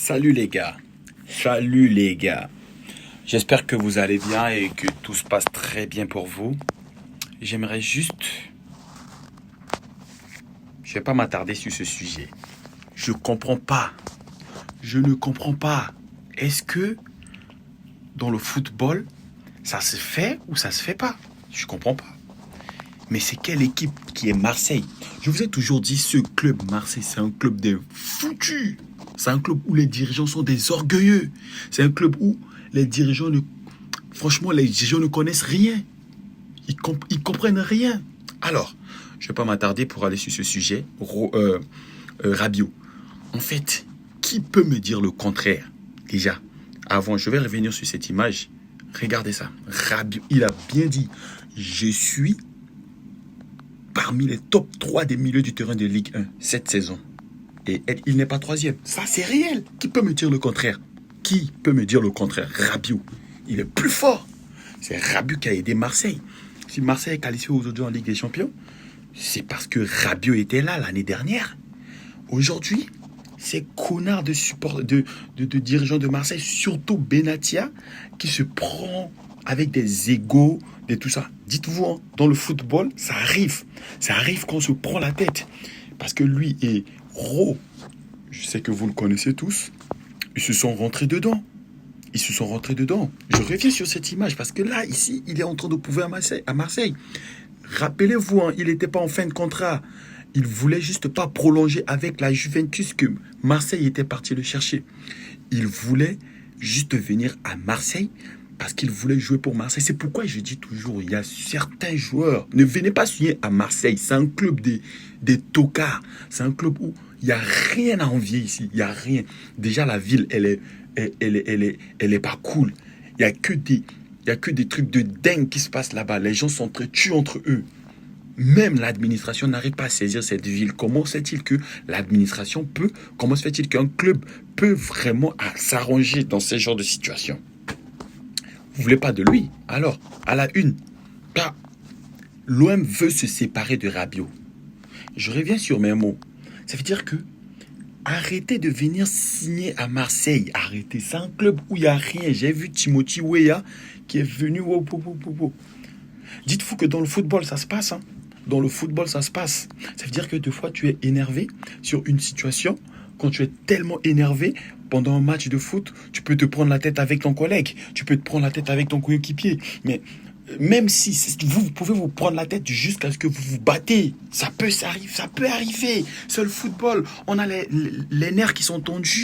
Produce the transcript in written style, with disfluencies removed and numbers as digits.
Salut les gars, j'espère que vous allez bien et que tout se passe très bien pour vous. J'aimerais juste, je vais pas m'attarder sur ce sujet. Je comprends pas, je ne comprends pas. Est-ce que dans le football, ça se fait ou ça se fait pas? Je comprends pas. Mais c'est quelle équipe qui est Marseille? Je vous ai toujours dit, ce club Marseille, c'est un club des foutus. C'est un club où les dirigeants sont des orgueilleux. C'est un club où les dirigeants franchement, les dirigeants ne connaissent rien. Ils comprennent rien. Alors, je ne vais pas m'attarder pour aller sur ce sujet. Rabiot. En fait, qui peut me dire le contraire? Déjà, avant, je vais revenir sur cette image. Regardez ça. Rabiot, il a bien dit, je suis parmi les top 3 des milieux du terrain de Ligue 1 cette saison. Et il n'est pas troisième. Ça, c'est réel. Qui peut me dire le contraire? Qui peut me dire le contraire? Rabiot. Il est plus fort. C'est Rabiot qui a aidé Marseille. Si Marseille est qualifié aujourd'hui en Ligue des Champions, c'est parce que Rabiot était là l'année dernière. Aujourd'hui, ces connards de dirigeants de Marseille, surtout Benatia, qui se prend avec des égos, de tout ça. Dites-vous, hein, dans le football, ça arrive. Ça arrive qu'on se prend la tête. Parce que lui et Ro, je sais que vous le connaissez tous, ils se sont rentrés dedans. Je reviens sur cette image parce que là, ici, il est en train de prouver à Marseille. Rappelez-vous, hein, il n'était pas en fin de contrat. Il voulait juste pas prolonger avec la Juventus que Marseille était parti le chercher. Il voulait juste venir à Marseille parce qu'il voulait jouer pour Marseille. C'est pourquoi je dis toujours, il y a certains joueurs, ne venez pas signer à Marseille. C'est un club des tocards. C'est un club où il n'y a rien à envier ici. Il n'y a rien. Déjà, la ville, elle est pas cool. Il n'y a que des trucs de dingue qui se passent là-bas. Les gens s'entretuent entre eux. Même l'administration n'arrive pas à saisir cette ville. Comment se fait-il qu'un club peut vraiment s'arranger dans ce genre de situation? Vous voulez pas de lui? Alors, à la une, l'OM veut se séparer de Rabiot. Je reviens sur mes mots. Ça veut dire que arrêtez de venir signer à Marseille. Arrêtez. C'est un club où il n'y a rien. J'ai vu Timothy Weah qui est venu. Dites-vous que dans le football, ça se passe. Hein. Dans le football, ça se passe. Ça veut dire que des fois, tu es énervé sur une situation. Quand tu es tellement énervé, pendant un match de foot, tu peux te prendre la tête avec ton collègue. Tu peux te prendre la tête avec ton coéquipier. Mais même si vous pouvez vous prendre la tête jusqu'à ce que vous vous battez, ça peut arriver. C'est le football. On a les nerfs qui sont tendus.